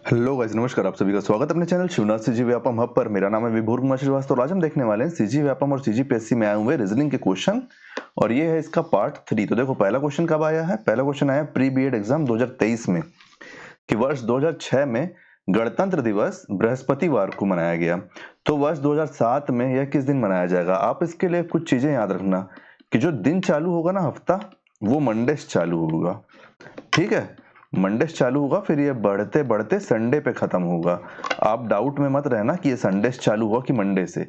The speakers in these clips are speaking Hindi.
हेलो गाइस, नमस्कार। आप सभी का स्वागत है अपने channel Shivnath CG Vyapam hub पर। मेरा नाम है विभोर कुमार श्रीवास्तव। आज हम देखने वाले हैं सीजी व्यापम और सीजीपीएससी में आए हुए रीजनिंग के क्वेश्चन, और ये है इसका पार्ट 3। तो देखो, पहला क्वेश्चन कब आया है? पहला क्वेश्चन आया प्री बीएड एग्जाम 2023 में कि वर्ष 2006 में गणतंत्र दिवस बृहस्पतिवार को मनाया गया, तो वर्ष 2007 में यह किस दिन मनाया जाएगा? आप इसके लिए कुछ चीजें याद रखना कि जो दिन चालू होगा ना, हफ्ता, वो मंडे से चालू होगा। ठीक है, मंडे से चालू होगा, फिर ये बढ़ते बढ़ते संडे पे खत्म होगा। आप डाउट में मत रहना कि ये संडे से चालू हुआ कि मंडे से।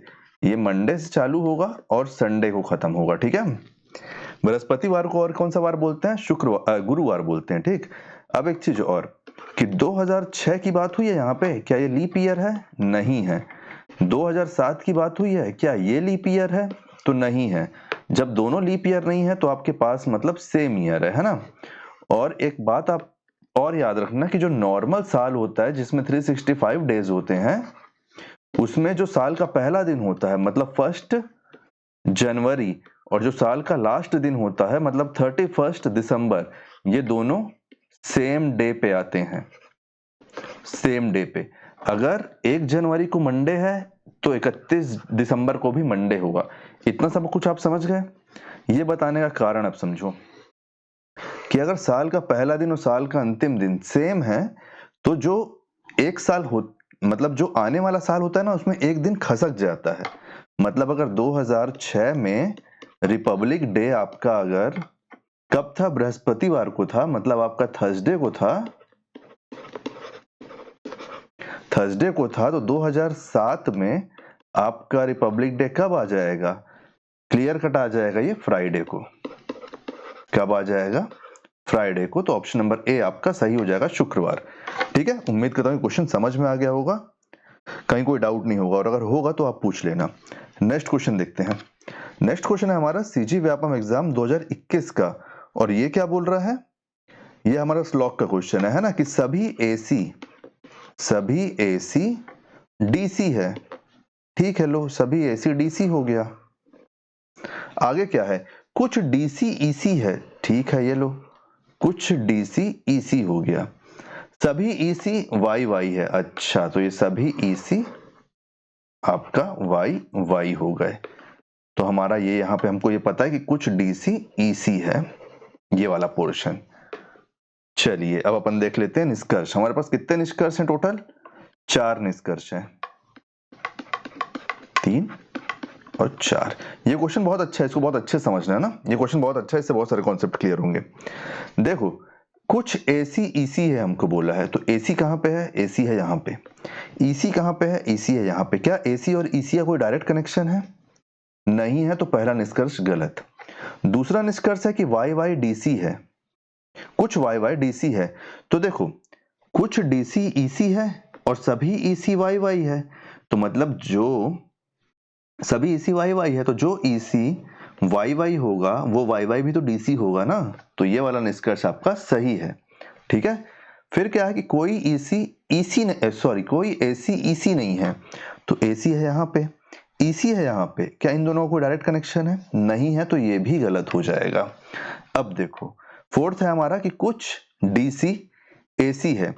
ये मंडे से चालू होगा और संडे को खत्म होगा। ठीक है, बृहस्पतिवार को और कौन सा वार बोलते हैं? शुक्रवार, गुरुवार बोलते हैं। ठीक, अब एक चीज और कि 2006 की बात हुई है यहाँ पे, क्या ये लीप ईयर है? नहीं है। 2007 की बात हुई है, क्या ये लीप ईयर है? तो नहीं है। जब दोनों लीप ईयर नहीं है तो आपके पास मतलब सेम ईयर है ना। और एक बात आप और याद रखना कि जो नॉर्मल साल होता है जिसमें 365 डेज होते हैं, उसमें जो साल का पहला दिन होता है मतलब 1 जनवरी, और जो साल का लास्ट दिन होता है मतलब 31 दिसंबर, ये दोनों सेम डे पे आते हैं। सेम डे पे। अगर 1 जनवरी को मंडे है तो 31 दिसंबर को भी मंडे होगा। इतना सब कुछ आप समझ गए? ये बताने का कारण अब समझो कि अगर साल का पहला दिन और साल का अंतिम दिन सेम है, तो जो एक साल हो मतलब जो आने वाला साल होता है ना, उसमें एक दिन खसक जाता है। मतलब अगर 2006 में रिपब्लिक डे आपका अगर कब था? बृहस्पतिवार को था, मतलब आपका थर्सडे को था। थर्सडे को था, तो 2007 में आपका रिपब्लिक डे कब आ जाएगा? क्लियर कट आ जाएगा, ये फ्राइडे को। कब आ जाएगा? फ्राइडे को। तो ऑप्शन नंबर ए आपका सही हो जाएगा, शुक्रवार। ठीक है, उम्मीद करता हूँ क्वेश्चन समझ में आ गया होगा, कहीं कोई डाउट नहीं होगा, और अगर होगा तो आप पूछ लेना। नेक्स्ट क्वेश्चन देखते हैं। नेक्स्ट क्वेश्चन है हमारा सीजी व्यापम एग्जाम 2021 का, और ये क्या बोल रहा है? ये हमारा स्लॉक का क्वेश्चन है ना, कि सभी एसी डीसी है। ठीक है, लो, सभी एसी डीसी हो गया। आगे क्या है? कुछ डीसी ईसी है। ठीक है, ये लो, कुछ डीसी ईसी हो गया। सभी ईसी वाई वाई है। अच्छा, तो ये सभी ईसी आपका वाई वाई हो गए। तो हमारा ये यहाँ पे हमको ये पता है कि कुछ डीसी ईसी है, ये वाला पोर्शन। चलिए, अब अपन देख लेते हैं निष्कर्ष। हमारे पास कितने निष्कर्ष हैं टोटल? 4 निष्कर्ष हैं, 3 और 4। ये क्वेश्चन बहुत अच्छा है, इसको बहुत अच्छे से समझना है ना। ये क्वेश्चन बहुत अच्छा है, इससे बहुत सारे कॉन्सेप्ट क्लियर होंगे। देखो, कुछ एसी ईसी है हमको बोला है, तो एसी कहाँ पे है? एसी है यहाँ पे। ईसी कहाँ पे है? ईसी है यहाँ पे। क्या एसी और ईसी का कोई डायरेक्ट कनेक्शन है? नहीं है, तो पहला निष्कर्ष गलत। दूसरा निष्कर्ष है कि वाई वाई डीसी है। कुछ वाई वाई डीसी है, तो देखो, कुछ डीसी ईसी है और सभी ईसी वाई वाई है, तो मतलब जो सभी ईसी वाई वाई है, तो जो ईसी वाई वाई होगा वो वाई वाई भी तो डीसी होगा ना। तो ये वाला निष्कर्ष आपका सही है। ठीक है, फिर क्या है कि कोई कोई एसी ईसी नहीं है, तो एसी है यहाँ पे, ईसी है यहाँ पे। क्या इन दोनों का कोई डायरेक्ट कनेक्शन है? नहीं है, तो ये भी गलत हो जाएगा। अब देखो, फोर्थ है हमारा कि कुछ डीसी एसी है,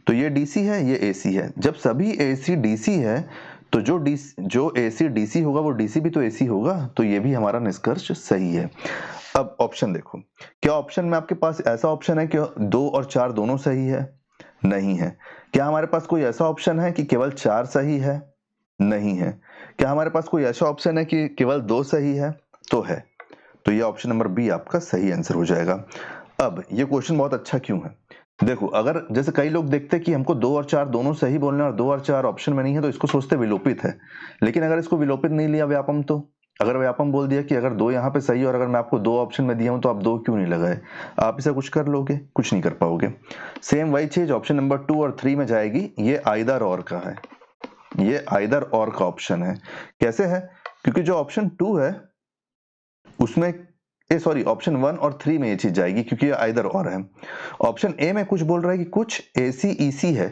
तो ये डीसी है, ये एसी है। जब सभी एसी डीसी है, तो जो एसी डीसी होगा वो डीसी भी तो एसी होगा, तो ये भी हमारा निष्कर्ष सही है। अब ऑप्शन देखो, क्या ऑप्शन में आपके पास ऐसा ऑप्शन है कि 2 और 4 दोनों सही है? नहीं है। क्या हमारे पास कोई ऐसा ऑप्शन है कि केवल 4 सही है? नहीं है। क्या हमारे पास कोई ऐसा ऑप्शन है कि केवल 2 सही है? तो है। तो ये ऑप्शन नंबर बी आपका सही आंसर हो जाएगा। अब ये क्वेश्चन बहुत अच्छा क्यों है? देखो, अगर जैसे कई लोग देखते हैं कि हमको 2 और 4 दोनों सही बोलना है और 2 और 4 ऑप्शन में नहीं है, तो इसको सोचते विलोपित है। लेकिन अगर इसको विलोपित नहीं लिया व्यापम, तो अगर व्यापम बोल दिया कि अगर 2 यहाँ पे सही है और अगर मैं आपको 2 ऑप्शन में दिया हूं तो आप 2 क्यों नहीं लगाए? आप इसे कुछ कर लोगे? कुछ नहीं कर पाओगे। सेम वही चीज ऑप्शन नंबर 2 और 3 में जाएगी। ये आइदर और का है, ये आइदर और का ऑप्शन है। कैसे है? क्योंकि जो ऑप्शन 2 है उसमें ऑप्शन 1 और 3 में ये चीज जाएगी, क्योंकि ये आइदर और है। ऑप्शन ए में कुछ बोल रहा है कि कुछ एसी ईसी है,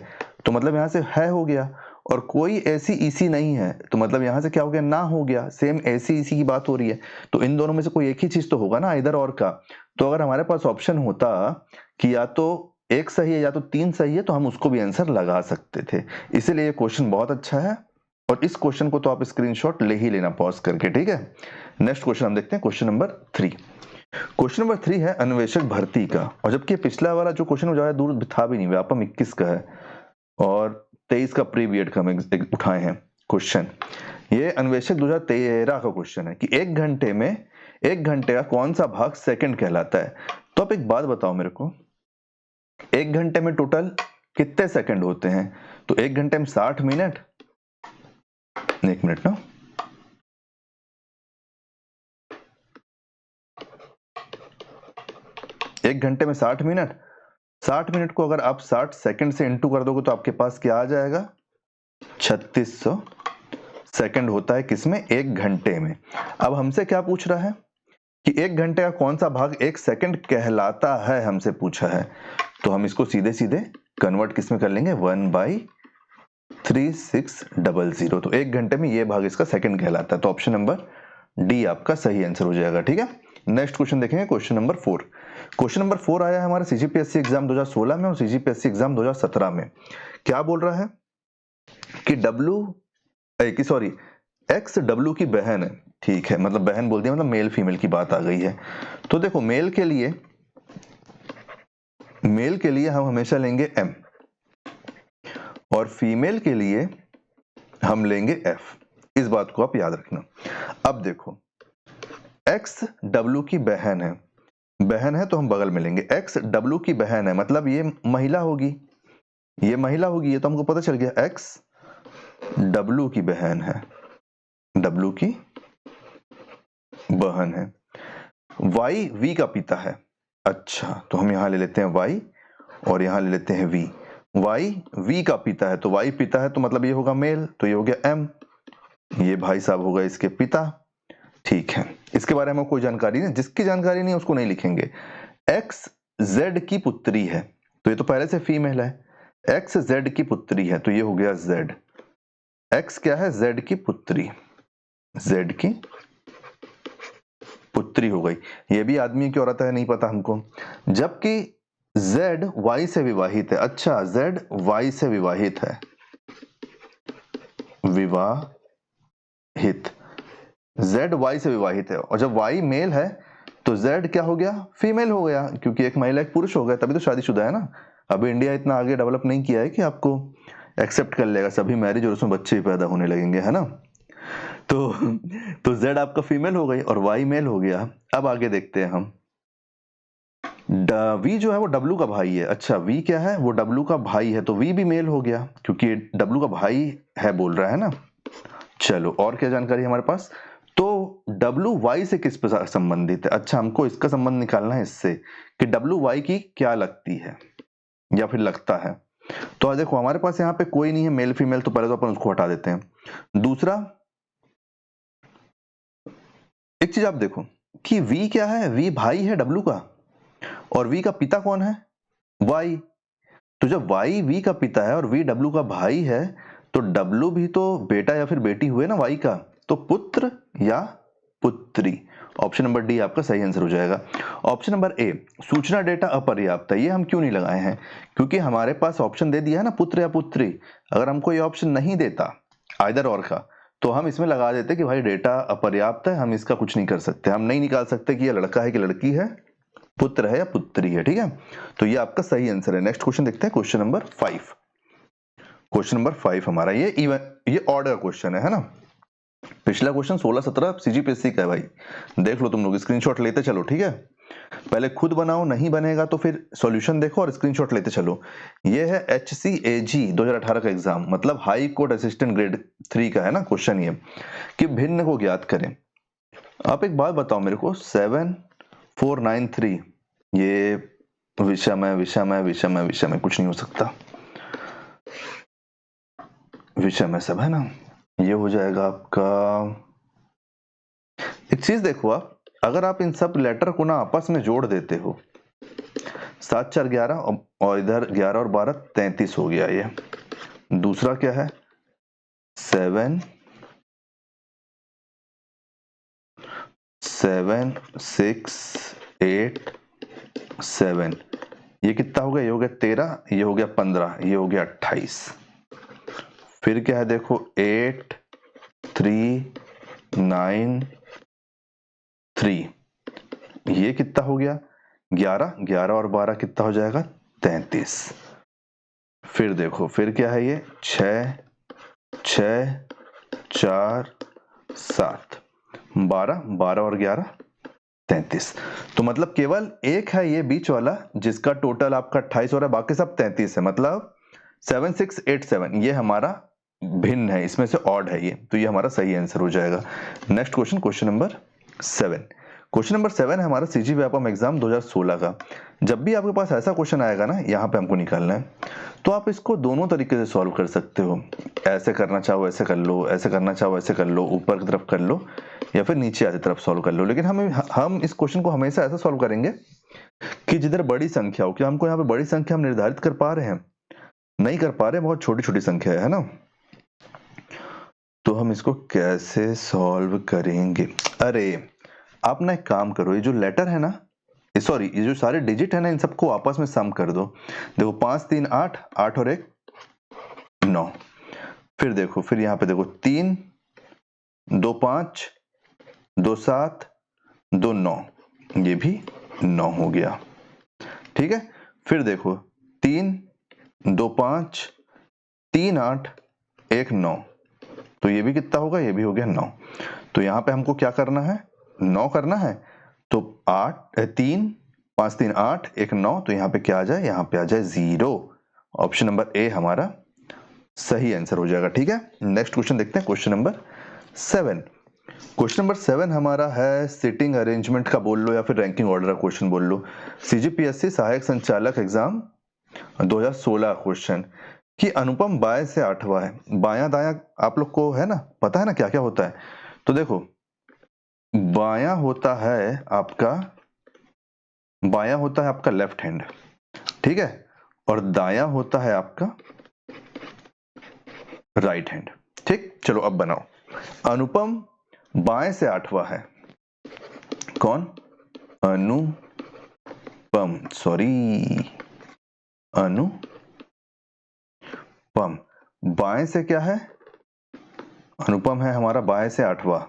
तो मतलब यहां से है हो गया, और कोई एसी ईसी नहीं है, तो मतलब यहां से क्या हो गया? ना हो गया। सेम एसी ईसी की बात हो रही है, तो इन दोनों में से कोई एक ही चीज तो होगा ना, आइदर और का। तो अगर हमारे पास ऑप्शन होता कि या तो एक सही है या तो 3 सही है तो हम उसको भी आंसर लगा सकते थे। इसीलिए ये क्वेश्चन बहुत अच्छा है और इस क्वेश्चन को तो आप स्क्रीनशॉट ले ही लेना पॉज करके, ठीक है। नेक्स्ट क्वेश्चन हम देखते हैं, क्वेश्चन नंबर 3। क्वेश्चन नंबर 3 है अन्वेषक भर्ती का, और जबकि पिछला वाला जो क्वेश्चन ज्यादा दूर था भी नहीं, व्यापम 21 का है और 23 का प्री बीएड का हम उठाए हैं क्वेश्चन। ये अन्वेषक 2013 का क्वेश्चन है कि एक घंटे का कौन सा भाग सेकंड कहलाता है। तो आप एक बात बताओ मेरे को, एक घंटे में टोटल कितने सेकंड होते हैं? तो एक घंटे में 60 मिनट, एक मिनट ना, एक घंटे में 60 मिनट, 60 मिनट को अगर आप 60 सेकंड से इंटू कर दोगे तो आपके पास क्या आ जाएगा? 3600 सेकंड होता है किसमें? एक घंटे में। अब हमसे क्या पूछ रहा है कि एक घंटे का कौन सा भाग एक सेकंड कहलाता है, हमसे पूछा है। तो हम इसको सीधे सीधे कन्वर्ट किसमें कर लेंगे? 1/3600। तो एक घंटे में ये भाग इसका सेकंड कहलाता है। तो ऑप्शन नंबर डी आपका सही आंसर हो जाएगा, ठीक है। नेक्स्ट क्वेश्चन देखेंगे, क्वेश्चन नंबर 4। क्वेश्चन नंबर 4 आया है हमारे सीजीपीएससी एग्जाम 2016 में और सीजीपीएससी एग्जाम 2017 में। क्या बोल रहा है कि एक्स डब्ल्यू की बहन है, ठीक है, मतलब बहन बोल दिया, मतलब मेल फीमेल की बात आ गई है। तो देखो मेल के लिए हम हमेशा लेंगे m और फीमेल के लिए हम लेंगे f। इस बात को आप याद रखना। अब देखो x w की बहन है तो हम बगल में लेंगे। x w की बहन है मतलब ये महिला होगी, ये तो हमको पता चल गया। x w की बहन है, w की बहन है। y v का पिता है। अच्छा, तो हम यहां ले लेते हैं y और यहां ले लेते हैं v। y v का पिता है, तो y पिता है तो मतलब ये होगा मेल, तो ये हो गया m। ये भाई साहब होगा इसके पिता, ठीक है। इसके बारे में कोई जानकारी नहीं, जिसकी जानकारी नहीं उसको नहीं लिखेंगे। x z की पुत्री है, तो ये तो पहले से फीमेल है। x z की पुत्री है, तो ये हो गया z। x क्या है? z की पुत्री, z की पुत्री हो गई। ये भी आदमी की औरत है, नहीं पता हमको। जबकि z y से विवाहित है। अच्छा, z y से विवाहित है, z y से विवाहित है, और जब y मेल है तो z क्या हो गया? फीमेल हो गया, क्योंकि एक महिला एक पुरुष हो गया, तभी तो शादीशुदा है ना। अभी इंडिया इतना आगे डेवलप नहीं किया है कि आपको एक्सेप्ट कर लेगा सभी मैरिज और उसमें बच्चे भी पैदा होने लगेंगे, है ना। तो z आपका फीमेल हो गई और y मेल हो गया। अब आगे देखते हैं हम। v जो है वो w का भाई है। अच्छा, v क्या है? वो w का भाई है, तो v भी मेल हो गया क्योंकि w का भाई है बोल रहा है ना। चलो, और क्या जानकारी हमारे पास? तो w y से किस पर संबंधित है? अच्छा, हमको इसका संबंध निकालना है इससे कि w y की क्या लगती है या फिर लगता है। तो आज देखो हमारे पास यहाँ पे कोई नहीं है मेल फीमेल, तो पहले तो अपन उसको हटा देते हैं। दूसरा, एक चीज आप देखो कि v क्या है? v भाई है w का, और v का पिता कौन है? y। तो जब y v का पिता है और v w का भाई है, तो w भी तो बेटा या फिर बेटी हुए ना y का, तो पुत्र या पुत्री। ऑप्शन नंबर डी आपका सही आंसर हो जाएगा। ऑप्शन नंबर ए, सूचना डेटा अपर्याप्त है, ये हम क्यों नहीं लगाए हैं? क्योंकि हमारे पास ऑप्शन दे दिया है ना, पुत्र या पुत्री। अगर हमको ये ऑप्शन नहीं देता आइदर और का, तो हम इसमें लगा देते कि भाई डेटा अपर्याप्त है, हम इसका कुछ नहीं कर सकते, हम नहीं निकाल सकते कि ये लड़का है कि लड़की है, पुत्र है या पुत्री है, ठीक है। तो ये आपका सही आंसर है। नेक्स्ट क्वेश्चन देखते हैं, क्वेश्चन नंबर 5। क्वेश्चन नंबर 5 हमारा ये ऑर्डर क्वेश्चन है ना। पिछला क्वेश्चन 16-17 सीजीपीएससी का है भाई, देख लो तुम लोग, स्क्रीनशॉट लेते चलो, ठीक है। पहले खुद बनाओ, नहीं बनेगा तो फिर सॉल्यूशन देखो और स्क्रीनशॉट लेते चलो। ये है HCAG 2018 का एग्जाम, मतलब हाई कोर्ट असिस्टेंट ग्रेड 3 का है ना क्वेश्चन ये, कि भिन्न को ज्ञात करें। आप एक बात बताओ मेरे को, 7493 ये विषम कुछ नहीं हो सकता, विषम सब है ना। ये हो जाएगा आपका, एक चीज देखो आप, अगर आप इन सब लेटर को ना आपस में जोड़ देते हो, 7 4 11 और इधर 11 और 12 33 हो गया ये। दूसरा क्या है? 7 7 6 8 7, ये कितना हो गया, ये हो गया 13, ये हो गया 15, ये हो गया 28। फिर क्या है देखो 8 3 9 3, ये कितना हो गया 11, 11 और 12 कितना हो जाएगा 33। फिर देखो फिर क्या है ये 6 6 4 7, 12, 12 और 11 33। तो मतलब केवल एक है ये बीच वाला जिसका टोटल आपका 28 हो रहा है, बाकी सब 33 है। मतलब 7687 ये हमारा भिन्न है, इसमें से ऑड है ये, तो ये हमारा सही आंसर हो जाएगा। Next question, question number 7। Question number 7 है हमारा सीजी व्यापम एग्जाम 2016 का। जब भी आपके पास ऐसा क्वेश्चन आएगा ना, यहाँ पे हमको निकालना है, तो आप इसको दोनों तरीके से सॉल्व कर सकते हो। ऐसे करना चाहो ऐसे कर लो, ऐसे करना चाहो ऐसे कर लो, ऊपर की तरफ कर लो, या फिर नीचे आधी तरफ सॉल्व कर लो। लेकिन हम इस क्वेश्चन को हमेशा ऐसा सॉल्व करेंगे कि जिधर बड़ी संख्या हो। क्या हमको यहाँ पे बड़ी संख्या हम निर्धारित कर पा रहे हैं? नहीं कर पा रहे, बहुत छोटी छोटी संख्या है ना। तो हम इसको कैसे सॉल्व करेंगे? अरे आप ना एक काम करो, ये जो लेटर है ना, सॉरी ये जो सारे डिजिट है ना, इन सबको आपस में सम कर दो। देखो 5 3 8, 8 और 1 9। फिर देखो फिर यहाँ पे देखो 3 2 5 2 7 2 9, ये भी 9 हो गया। ठीक है, फिर देखो 3 2 5 3 8 1 9, तो ये भी कितना होगा, ये भी हो गया 9। तो यहाँ पे हमको क्या करना है, 9 करना है। तो 8 3 5 3 8 1 9, तो यहाँ पे क्या आ जाए, यहाँ पे आ जाए 0। ऑप्शन नंबर ए हमारा सही आंसर हो जाएगा। ठीक है, नेक्स्ट क्वेश्चन देखते हैं, क्वेश्चन नंबर 7। क्वेश्चन नंबर 7 हमारा है सीटिंग अरेंजमेंट का बोल लो या फिर रैंकिंग ऑर्डर का क्वेश्चन बोल लो। सीजीपीएससी सहायक संचालक एग्जाम 2016 क्वेश्चन कि अनुपम बाएं से 8वां है। बायां दायां आप लोग को है ना, पता है ना क्या क्या होता है। तो देखो बायां होता है आपका, बायां होता है आपका लेफ्ट हैंड, ठीक है, और दायां होता है आपका राइट हैंड। ठीक, चलो अब बनाओ। अनुपम बाएं से 8वां है। कौन? अनुपम, सॉरी अनुपम। बाएं से क्या है? अनुपम है हमारा बाएं से 8वां,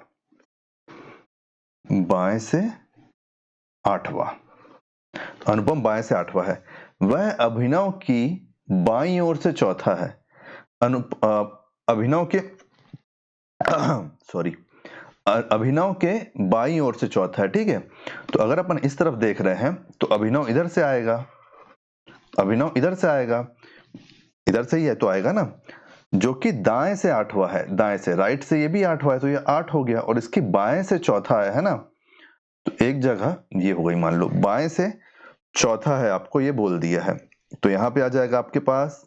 बाएं से 8वां। अनुपम बाएं से 8वां है। वह अभिनव की बाईं ओर से चौथा है। अभिनव के सॉरी अभिनव के बाईं ओर से चौथा है। ठीक है, तो अगर अपन इस तरफ देख रहे हैं तो अभिनव इधर से आएगा, अभिनव इधर से आएगा, इधर से ही है तो आएगा ना, जो कि दाएं से 8वां है। दाएं से, राइट से ये भी 8वां है, तो ये 8 हो गया, और इसकी बाएं से चौथा है ना, तो एक जगह ये हो गई, मान लो बाएं से चौथा है, आपको ये बोल दिया है। तो यहां पे आ जाएगा आपके पास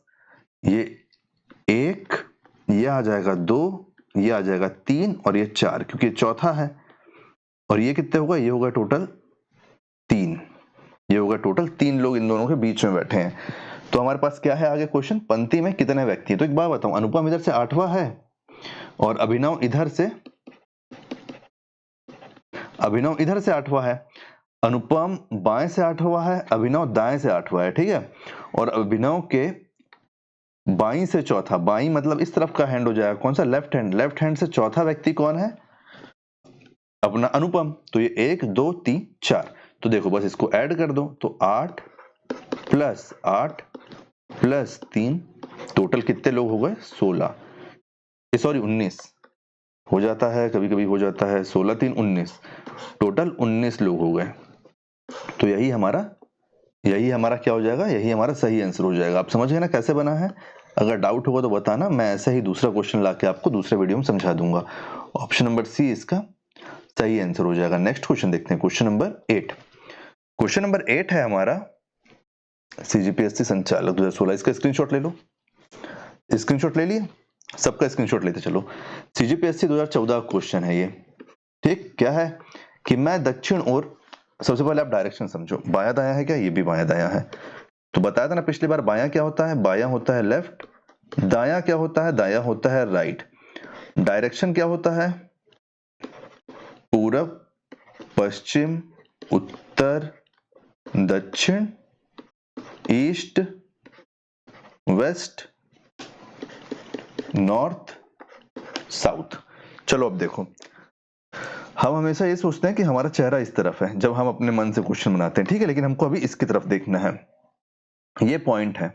ये 1, ये आ जाएगा 2, ये आ जाएगा 3 और ये 4, क्योंकि चौथा है। और ये कितने होगा, ये होगा टोटल 3, ये होगा टोटल 3 लोग इन दोनों के बीच में बैठे हैं। तो हमारे पास क्या है आगे क्वेश्चन, पंक्ति में कितने व्यक्ति हैं? तो एक बात बताऊं, अनुपम इधर से 8वां है और अभिनव इधर से 8वां है। अनुपम बाएं से 8वां है, अभिनव दाएं से 8वां है। ठीक है, और अभिनव के बाईं से चौथा, बाईं मतलब इस तरफ का हैंड हो जाएगा, कौन सा? Left hand. लेफ्ट हैंड से चौथा व्यक्ति कौन है? अपना अनुपम। तो ये 1 2 3 4, तो देखो बस इसको ऐड कर दो, तो 8 प्लस 8 प्लस 3, टोटल कितने लोग हो गए? 16, सॉरी 19 हो जाता है, कभी कभी हो जाता है 16 3 19, टोटल 19 लोग हो गए। तो यही हमारा क्या हो जाएगा, यही हमारा सही आंसर हो जाएगा। आप समझ गए ना कैसे बना है? अगर डाउट होगा तो बताना, मैं ऐसे ही दूसरा क्वेश्चन लाके आपको दूसरे वीडियो में समझा दूंगा। ऑप्शन नंबर सी इसका सही आंसर हो जाएगा। नेक्स्ट क्वेश्चन देखते हैं, क्वेश्चन नंबर 8। क्वेश्चन नंबर 8 है हमारा सीजीपीएससी संचालक 2016। इसका स्क्रीनशॉट ले लो, स्क्रीनशॉट ले लिए, सबका स्क्रीनशॉट लेते चलो। सीजीपीएससी 2014 क्वेश्चन है ये। ठीक, क्या है कि मैं दक्षिण ओर, सबसे पहले आप डायरेक्शन समझो, बायां दायां है क्या? ये भी बायां दायां है। तो बताया था ना पिछली बार, बायां क्या होता है? बायां होता है लेफ्ट, दायां क्या होता है? दायां होता है राइट। डायरेक्शन क्या होता है? पूरब, पश्चिम, उत्तर, दक्षिण, ईस्ट, वेस्ट, नॉर्थ, साउथ। चलो अब देखो, हम हमेशा ये सोचते हैं कि हमारा चेहरा इस तरफ है जब हम अपने मन से क्वेश्चन बनाते हैं, ठीक है, लेकिन हमको अभी इसकी तरफ देखना है। ये पॉइंट है,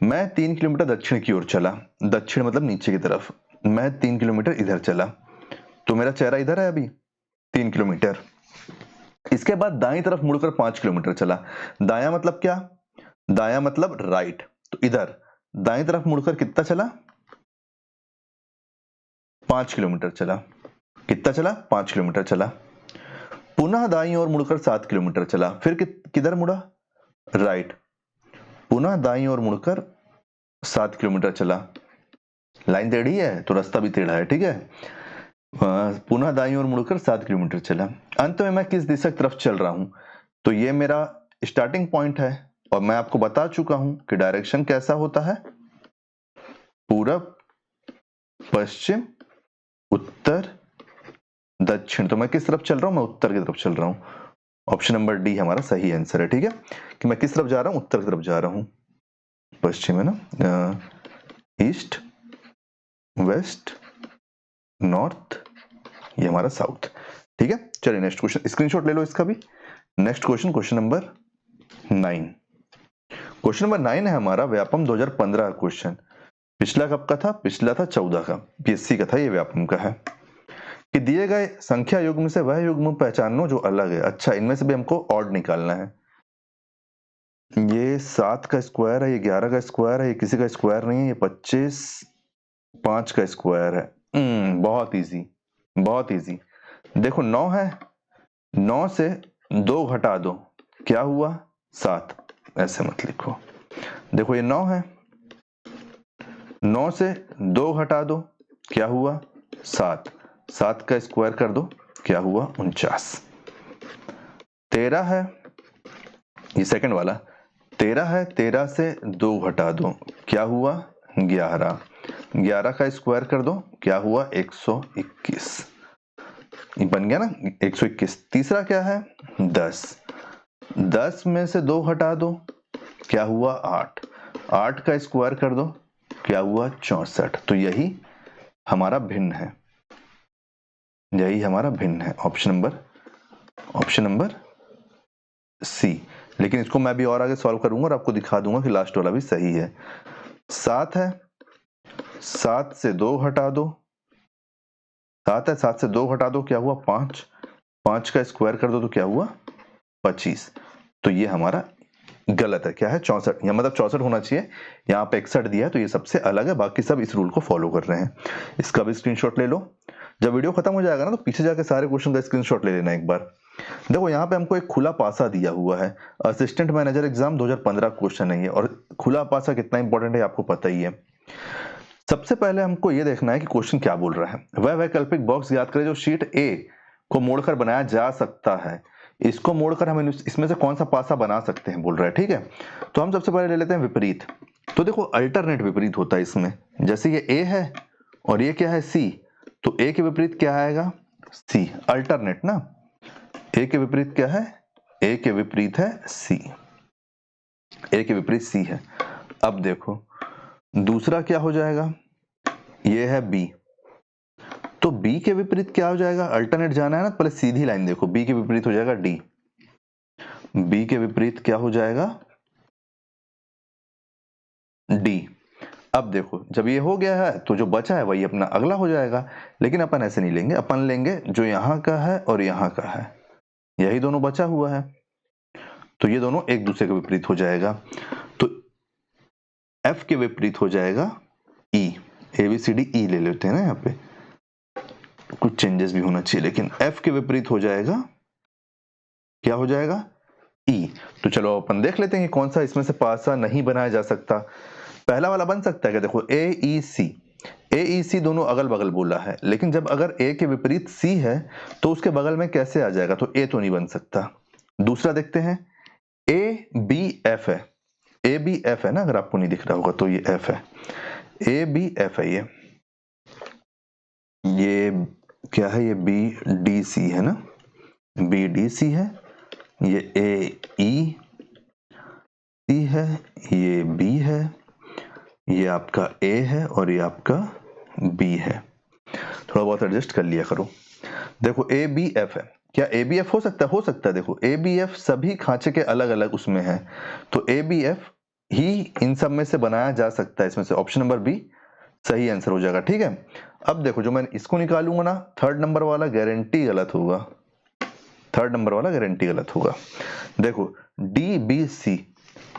मैं 3 किलोमीटर दक्षिण की ओर चला, दक्षिण मतलब नीचे की तरफ, मैं 3 किलोमीटर इधर चला, तो मेरा चेहरा इधर है अभी 3 किलोमीटर। इसके बाद दाईं तरफ मुड़कर 5 किलोमीटर चला, दायां मतलब क्या, दायां मतलब राइट, तो इधर दाईं तरफ मुड़कर कितना चला, 5 किलोमीटर चला। कितना चला, 5 किलोमीटर चला। पुनः दाईं ओर मुड़कर 7 किलोमीटर चला, फिर किधर मुड़ा, राइट, पुनः दाईं ओर मुड़कर 7 किलोमीटर चला। लाइन टेढ़ी है तो रास्ता भी टेढ़ा है, ठीक है। पुनः दाईं ओर मुड़कर 7 किलोमीटर चला। अंत में मैं किस दिशा की तरफ चल रहा हूं, तो ये मेरा स्टार्टिंग पॉइंट है और मैं आपको बता चुका हूं कि डायरेक्शन कैसा होता है, पूरब, पश्चिम, उत्तर, दक्षिण। तो मैं किस तरफ चल रहा हूं, मैं उत्तर की तरफ चल रहा हूं। ऑप्शन नंबर डी हमारा सही आंसर है, ठीक है, कि मैं किस तरफ जा रहा हूं, उत्तर की तरफ जा रहा हूं। पश्चिम है ना, ईस्ट, वेस्ट, नॉर्थ, ये हमारा साउथ, ठीक है। चलिए नेक्स्ट क्वेश्चन, स्क्रीनशॉट ले लो इसका भी। Next question, question number 9। Question number 9 है हमारा व्यापम 2015 का क्वेश्चन। पिछला कब का था, पिछला था 14 का, पीएससी का था, ये व्यापम का है कि दिए गए संख्या युग्म से वह युग्म पहचानो जो अलग है। अच्छा, इनमें से भी हमको ऑड निकालना है। ये 7 का स्क्वायर है, ये 11 का स्क्वायर है, ये किसी का स्क्वायर नहीं है, ये 25 5 का स्क्वायर है। बहुत इजी, बहुत इजी। देखो 9 है, 9 से 2 घटा दो, क्या हुआ, 7। ऐसे मत लिखो, देखो ये 9 है, 9 से 2 घटा दो, क्या हुआ, 7। 7 का स्क्वायर कर दो, क्या हुआ, 49। 13 है, ये सेकंड वाला, 13 है, 13 से 2 घटा दो, क्या हुआ, 11। 11 का स्क्वायर कर दो, क्या हुआ, 121। ये बन गया ना 121। तीसरा क्या है, 10। 10 में से 2 हटा दो, क्या हुआ, 8। 8 का स्क्वायर कर दो, क्या हुआ, 64। तो यही हमारा भिन्न है, यही हमारा भिन्न है। Option number C. लेकिन इसको मैं भी और आगे सॉल्व करूंगा और आपको दिखा दूंगा कि लास्ट वाला भी सही है। 7 है, 7 से 2 हटा दो, 7 है, 7 से 2 हटा दो, क्या हुआ, 5। 5 का स्क्वायर कर दो तो क्या हुआ, 25। तो ये हमारा गलत है, क्या है, 64, या मतलब 64 होना चाहिए, यहाँ पे 61 दिया है, तो ये सबसे अलग है, बाकी सब इस रूल को फॉलो कर रहे हैं। इसका भी स्क्रीनशॉट ले लो। जब वीडियो खत्म हो जाएगा ना तो पीछे जाके सारे क्वेश्चन का स्क्रीनशॉट ले लेना एक बार। देखो यहाँ पे हमको एक खुला पासा दिया हुआ है, असिस्टेंट मैनेजर एग्जाम 2015 क्वेश्चन है ये, और खुला पासा कितना इंपॉर्टेंट है आपको पता ही है। सबसे पहले हमको ये देखना है कि क्वेश्चन क्या बोल रहा है। वह वैकल्पिक बॉक्स याद करें जो शीट ए को मोड़कर बनाया जा सकता है, इसको मोड़कर हम इसमें से कौन सा पासा बना सकते हैं बोल रहा है, ठीक है। तो हम सबसे पहले ले लेते हैं विपरीत। तो देखो अल्टरनेट विपरीत होता है इसमें, जैसे ये ए है और ये क्या है, सी, तो ए के विपरीत क्या आएगा, सी, अल्टरनेट ना। ए के विपरीत क्या है, ए के विपरीत है सी, ए के विपरीत सी है। अब देखो दूसरा क्या हो जाएगा, ये है बी, तो बी के विपरीत क्या हो जाएगा, अल्टरनेट जाना है ना, पहले सीधी लाइन देखो, बी के विपरीत हो जाएगा डी, बी के विपरीत क्या हो जाएगा, डी। अब देखो जब ये हो गया है तो जो बचा है वही अपना अगला हो जाएगा, लेकिन अपन ऐसे नहीं लेंगे, अपन लेंगे जो यहां का है और यहां का है, यही दोनों बचा हुआ है, तो ये दोनों एक दूसरे के विपरीत हो जाएगा। तो एफ के विपरीत हो जाएगा ई, A B C D E ले लेते हैं ना, यहाँ पे कुछ चेंजेस भी होना चाहिए, लेकिन एफ के विपरीत हो जाएगा, क्या हो जाएगा, ई। तो चलो अपन देख लेते हैं कि कौन सा इसमें से पासा नहीं बनाया जा सकता। पहला वाला बन सकता है क्या, देखो ए ई सी दोनों अगल बगल बोला है, लेकिन जब अगर ए के विपरीत सी है तो उसके बगल में कैसे आ जाएगा, तो ए तो नहीं बन सकता। दूसरा देखते हैं, ए बी एफ है, ए बी एफ है ना, अगर आपको नहीं दिख रहा होगा तो ये एफ है, ए बी एफ है, ये क्या है, ये बी डी सी है ना, बी डी सी है, ये ए ई, सी है, ये बी है, ये आपका ए है और ये आपका बी है। थोड़ा बहुत एडजस्ट कर लिया करो। देखो ए बी एफ है, क्या ए बी एफ हो सकता है? हो सकता है। देखो ए बी एफ सभी खांचे के अलग अलग उसमें है, तो ए बी एफ ही इन सब में से बनाया जा सकता है। इसमें से ऑप्शन नंबर बी सही आंसर हो जाएगा। ठीक है, अब देखो जो मैं इसको निकालूंगा ना, थर्ड नंबर वाला गारंटी गलत होगा, थर्ड नंबर वाला गारंटी गलत होगा। देखो D B C,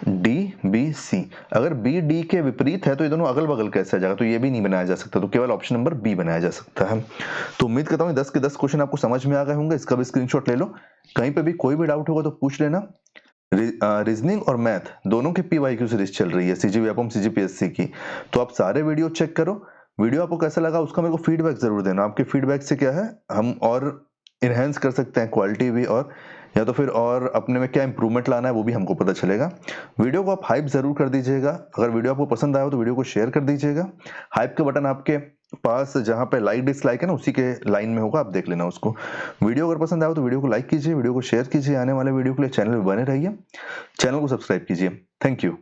D B C, अगर बी डी के विपरीत है तो ये दोनों अगल बगल कैसे आ जाएगा? तो ये भी नहीं बनाया जा सकता, तो केवल ऑप्शन नंबर बी बनाया जा सकता है। तो उम्मीद करता हूँ 10 के 10 क्वेश्चन आपको समझ में आ गए होंगे। इसका भी स्क्रीनशॉट ले लो, कहीं पे भी कोई भी डाउट होगा तो पूछ लेना। रीजनिंग और मैथ दोनों की पीवाईक्यू सीरीज चल रही है सीजीवीएपएम सीजीपीएससी की, तो आप सारे वीडियो चेक करो। वीडियो आपको कैसा लगा उसका मेरे को फीडबैक जरूर देना। आपके फीडबैक से क्या है, हम और इनहेंस कर सकते हैं क्वालिटी भी, और या तो फिर और अपने में क्या इंप्रूवमेंट लाना है वो भी हमको पता चलेगा। वीडियो को आप हाइप जरूर कर दीजिएगा। अगर वीडियो आपको पसंद आया हो तो वीडियो को शेयर कर दीजिएगा। हाइप का बटन आपके पास जहां पे लाइक डिसलाइक है ना, उसी के लाइन में होगा, आप देख लेना उसको। वीडियो अगर पसंद आया हो तो वीडियो को लाइक कीजिए, वीडियो को शेयर कीजिए। आने वाले वीडियो के लिए चैनल में बने रहिए, चैनल को सब्सक्राइब कीजिए। Thank you.